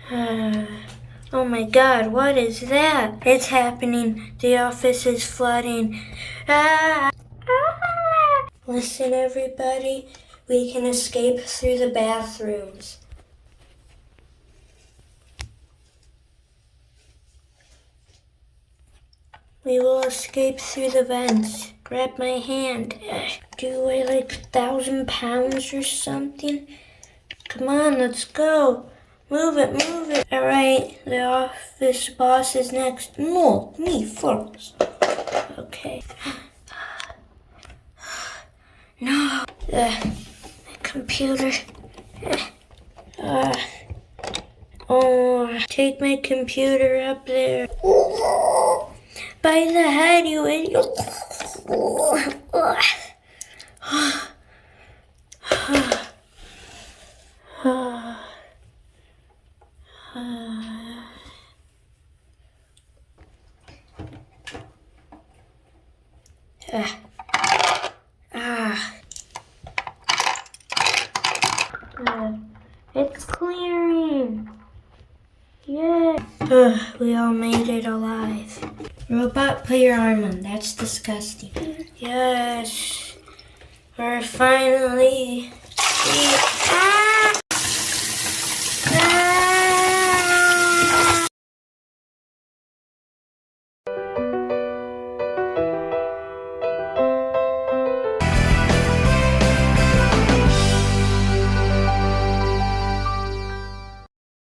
Oh my God, what is that? It's happening. The office is flooding. Ah! Listen, everybody. We can escape through the bathrooms. We will escape through the vents. Grab my hand. Do you weigh like 1,000 pounds or something? Come on, let's go. Move it, move it. All right, the office boss is next. No, me first. Okay. No, the computer. Take my computer up there. By the head, you idiot. It's clearing. Yeah. We all made it alive. Robot, put your arm on. That's disgusting. Yes. We're finally free.